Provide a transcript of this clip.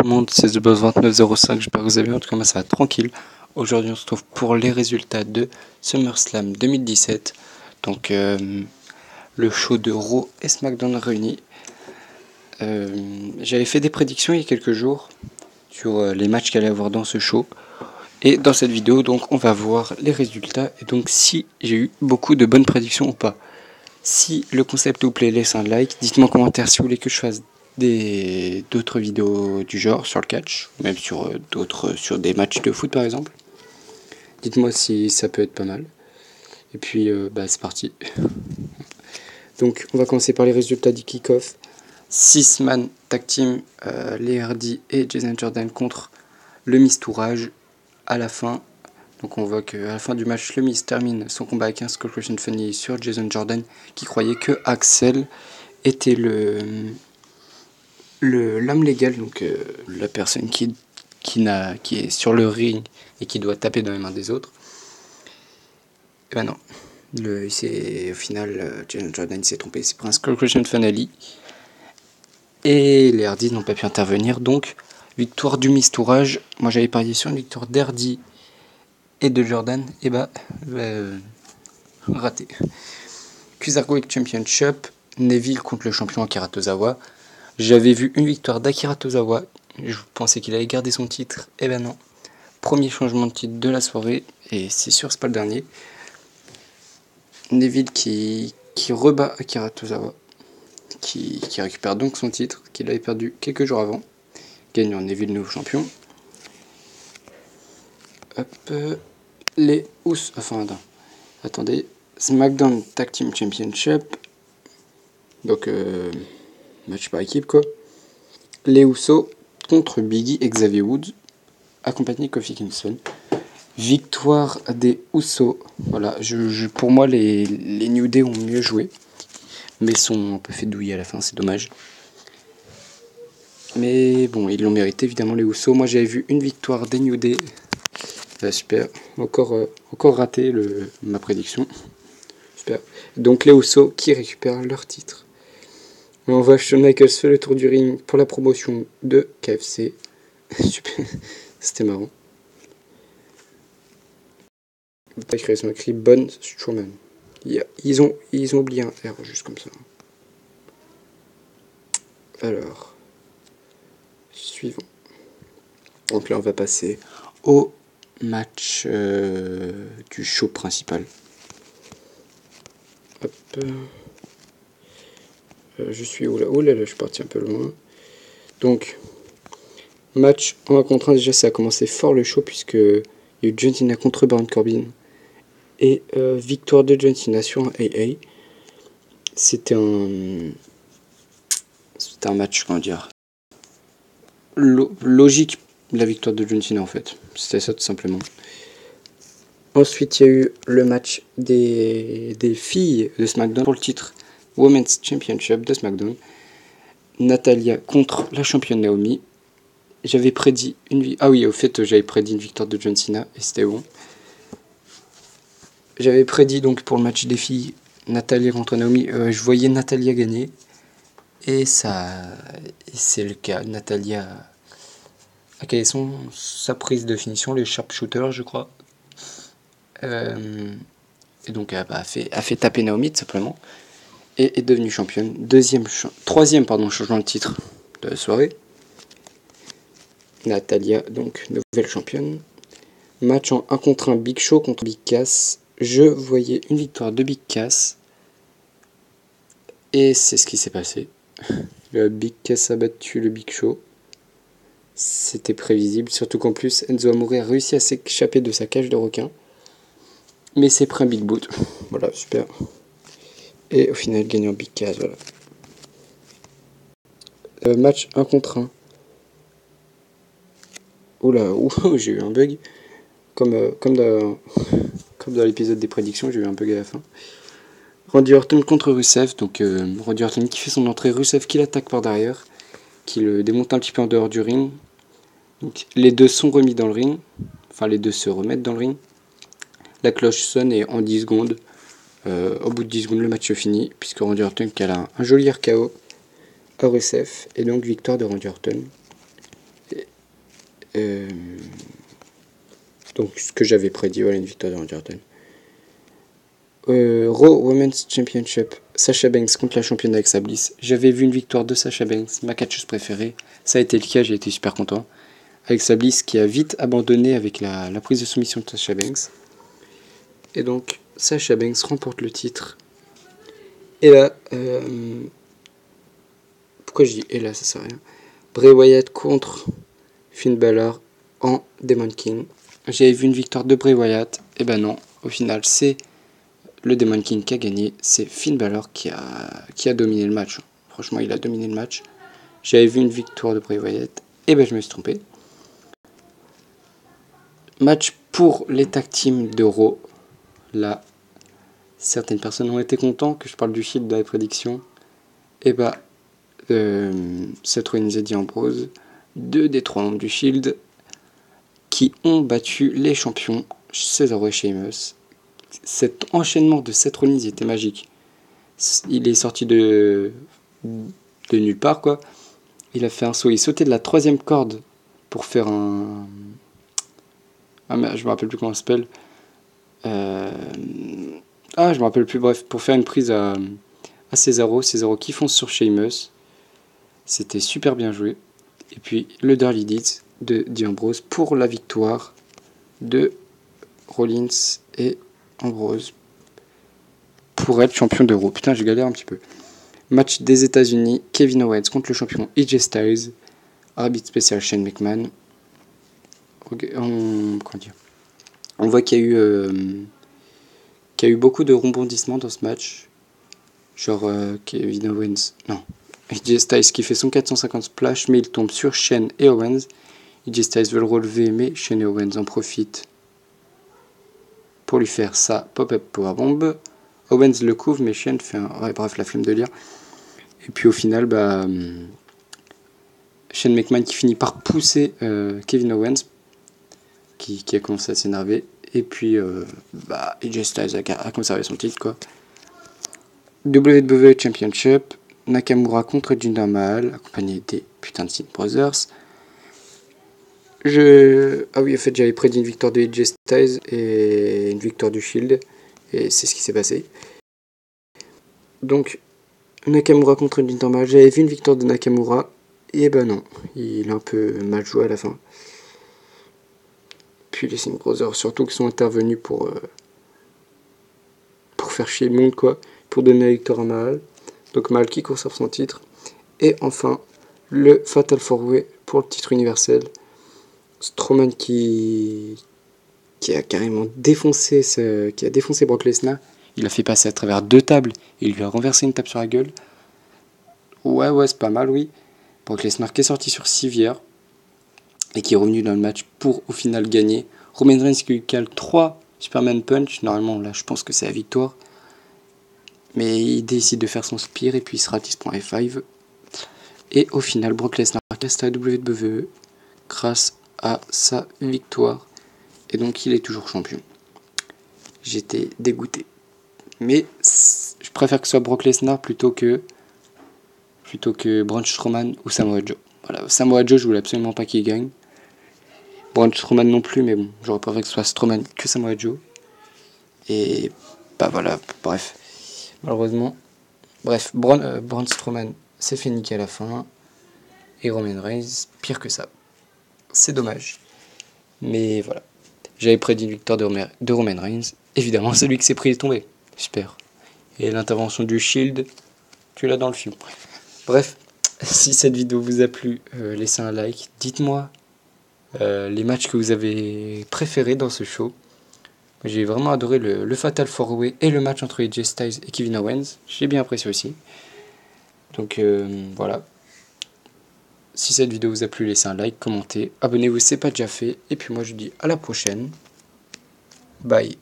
le monde, c'est The Boss 2905, j'espère que vous allez bien, en tout cas moi ça va tranquille. Aujourd'hui on se retrouve pour les résultats de SummerSlam 2017, donc le show de Raw et SmackDown réunis. J'avais fait des prédictions il y a quelques jours sur les matchs qu'il allait y avoir dans ce show. Et dans cette vidéo donc on va voir les résultats et donc si j'ai eu beaucoup de bonnes prédictions ou pas. Si le concept vous plaît, laissez un like, dites-moi en commentaire si vous voulez que je fasse d'autres vidéos du genre sur le catch, même sur sur des matchs de foot par exemple. Dites-moi si ça peut être pas mal. Et puis c'est parti. Donc on va commencer par les résultats du kick-off. 6-man tag team, les Hardy et Jason Jordan contre le Mistourage à la fin. Donc on voit qu'à la fin du match, le Miz termine son combat avec un Skull Crushing Funny sur Jason Jordan qui croyait que Axel était l'homme légal, donc la personne qui est sur le ring et qui doit taper dans les mains des autres. Et ben non, au final, Jason Jordan s'est trompé, c'est pour un Skull Crushing Finale. Et les Hardy n'ont pas pu intervenir, donc victoire du Mistourage. Moi j'avais parié sur une victoire d'Hardy et de Jordan, et raté. Cruiserweight Championship, Neville contre le champion Akira Tozawa. J'avais vu une victoire d'Akira Tozawa, je pensais qu'il allait garder son titre, et ben non. Premier changement de titre de la soirée, et c'est sûr c'est pas le dernier. Neville qui rebat Akira Tozawa, qui récupère donc son titre, qu'il avait perdu quelques jours avant, gagnant Neville nouveau champion. Hop, les Ous, attendez, SmackDown Tag Team Championship, donc match par équipe quoi. Les Usos contre Biggie et Xavier Woods, accompagné de Kofi Kingston. Victoire des Usos. Voilà, pour moi les New Day ont mieux joué, mais sont un peu fait douiller à la fin, c'est dommage. Mais bon, ils l'ont mérité évidemment les Usos. Moi j'avais vu une victoire des New Day. Super, encore raté ma prédiction. Super. Donc les Usos qui récupèrent leur titre. On voit Shawn Michaels fait le tour du ring pour la promotion de KFC. Super, c'était marrant. Ils ont écrit Bon Strowman. Ils ont oublié un R juste comme ça. Alors, suivant. Donc là on va passer au match du show principal. Hop. Je suis où là? Oh là là, je suis parti un peu loin. Donc, match en 1 contre 1. Déjà, ça a commencé fort le show, puisque il y a eu John Cena contre Baron Corbin. Et victoire de John Cena sur un AA. C'était un match, comment dire, logique, la victoire de John Cena en fait. C'était ça tout simplement. Ensuite, il y a eu le match des filles de SmackDown pour le titre Women's Championship de SmackDown. Natalia contre la championne Naomi. J'avais prédit j'avais prédit une victoire de John Cena et c'était bon. J'avais prédit donc pour le match des filles Natalia contre Naomi. Je voyais Natalia gagner et c'est le cas. Natalia a calé sa prise de finition, le sharpshooter je crois. Et donc elle a fait taper Naomi tout simplement. Et est devenue championne. Troisième changement de titre de la soirée. Natalia, donc nouvelle championne. Match en 1 contre 1, Big Show contre Big Cass. Je voyais une victoire de Big Cass. Et c'est ce qui s'est passé. Le Big Cass a battu le Big Show. C'était prévisible, surtout qu'en plus Enzo Amore a réussi à s'échapper de sa cage de requin. Mais c'est pris un Big Boot. Voilà, super. Et au final, gagnant Big Cass, voilà. Match 1 contre 1. Oula, j'ai eu un bug. Comme dans l'épisode des prédictions, j'ai eu un bug à la fin. Randy Orton contre Rusev. Donc Randy Orton qui fait son entrée, Rusev qui l'attaque par derrière, qui le démonte un petit peu en dehors du ring. Donc les deux sont remis dans le ring. Enfin, les deux se remettent dans le ring. La cloche sonne et en 10 secondes, au bout de 10 secondes, le match est fini, puisque Randy Orton a un joli RKO à Rusev, et donc victoire de Randy Orton. donc ce que j'avais prédit, voilà, une victoire de Randy Orton. Raw Women's Championship, Sasha Banks contre la championne Alexa Bliss. J'avais vu une victoire de Sasha Banks, ma catcheuse préférée. Ça a été le cas, j'ai été super content. Alexa Bliss qui a vite abandonné avec la prise de soumission de Sasha Banks. Et donc Sasha Banks remporte le titre. Et là, pourquoi je dis et là, ça sert à rien. Bray Wyatt contre Finn Balor en Demon King. J'avais vu une victoire de Bray Wyatt, et ben non, au final c'est le Demon King qui a gagné, c'est Finn Balor qui a dominé le match. Franchement, il a dominé le match. J'avais vu une victoire de Bray Wyatt, et ben je me suis trompé. Match pour les tag teams de Raw. Là, certaines personnes ont été contents que je parle du Shield dans les prédictions. Et bah, Seth Rollins et Dean Ambrose, 2 des 3 membres du Shield, qui ont battu les champions Cesaro et Sheamus. Cet enchaînement de Seth Rollins était magique. Il est sorti de nulle part, quoi. Il a fait un saut, il sautait de la 3e corde pour faire un... Ah mais je me rappelle plus comment ça s'appelle. Je me rappelle plus, bref, pour faire une prise à Cesaro qui fonce sur Sheamus. C'était super bien joué. Et puis le Dirty Deeds de Dean Ambrose pour la victoire de Rollins et Ambrose pour être champion d'Euro. Putain, j'ai galéré un petit peu. Match des États-Unis, Kevin Owens contre le champion AJ Styles, arbitre spécial Shane McMahon. On voit qu'il y a eu beaucoup de rebondissements dans ce match. Genre Kevin Owens, non, AJ Styles qui fait son 450 splash, mais il tombe sur Shane et Owens. AJ Styles veut le relever, mais Shane et Owens en profitent pour lui faire sa pop-up powerbomb. Owens le couvre, mais Shane fait un... Ouais, bref, la flemme de lire. Et puis au final, Shane McMahon qui finit par pousser Kevin Owens, qui a commencé à s'énerver. Et puis, AJ Styles a conservé son titre, quoi. WWE Championship, Nakamura contre Jinder Mahal, accompagné des putains de Singh Brothers. Ah oui, en fait, j'avais prédit une victoire de AJ Styles et une victoire du Shield. Et c'est ce qui s'est passé. Donc, Nakamura contre Jinder Mahal. J'avais vu une victoire de Nakamura. Et ben non, il a un peu mal joué à la fin. Puis les Singh Brothers, surtout, qui sont intervenus pour faire chier le monde, quoi. Pour donner la victoire à Mahal. Donc Mahal qui conserve son titre. Et enfin, le Fatal 4-Way pour le titre universel. Strowman qui a carrément défoncé Brock Lesnar. Il l'a fait passer à travers 2 tables. Il lui a renversé une table sur la gueule. Ouais, c'est pas mal, oui. Brock Lesnar qui est sorti sur civière et qui est revenu dans le match pour au final gagner. Roman Reigns qui lui cale 3 Superman Punch. Normalement, là, je pense que c'est la victoire. Mais il décide de faire son spear et puis il se rate, il se prend F5. Et au final, Brock Lesnar reste à WWE grâce à sa victoire. Et donc, il est toujours champion. J'étais dégoûté. Mais je préfère que ce soit Brock Lesnar plutôt que Braun Strowman ou Samoa Joe. Voilà, Samoa Joe, je voulais absolument pas qu'il gagne. Braun Strowman non plus, mais bon, j'aurais préféré que ce soit Strowman que Samoa Joe. Et voilà, bref. Malheureusement, Braun Strowman s'est fait niquer à la fin. Et Roman Reigns, pire que ça. C'est dommage. Mais voilà. J'avais prédit une victoire de Roman Reigns. Évidemment, c'est lui qui s'est pris et tombé. Super. Et l'intervention du Shield, tu l'as dans le fion. Bref, si cette vidéo vous a plu, laissez un like. Dites-moi les matchs que vous avez préférés dans ce show. J'ai vraiment adoré le Fatal 4-Way et le match entre AJ Styles et Kevin Owens. J'ai bien apprécié aussi. Donc voilà. Si cette vidéo vous a plu, laissez un like, commentez, abonnez-vous si ce n'est pas déjà fait. Et puis moi je vous dis à la prochaine. Bye.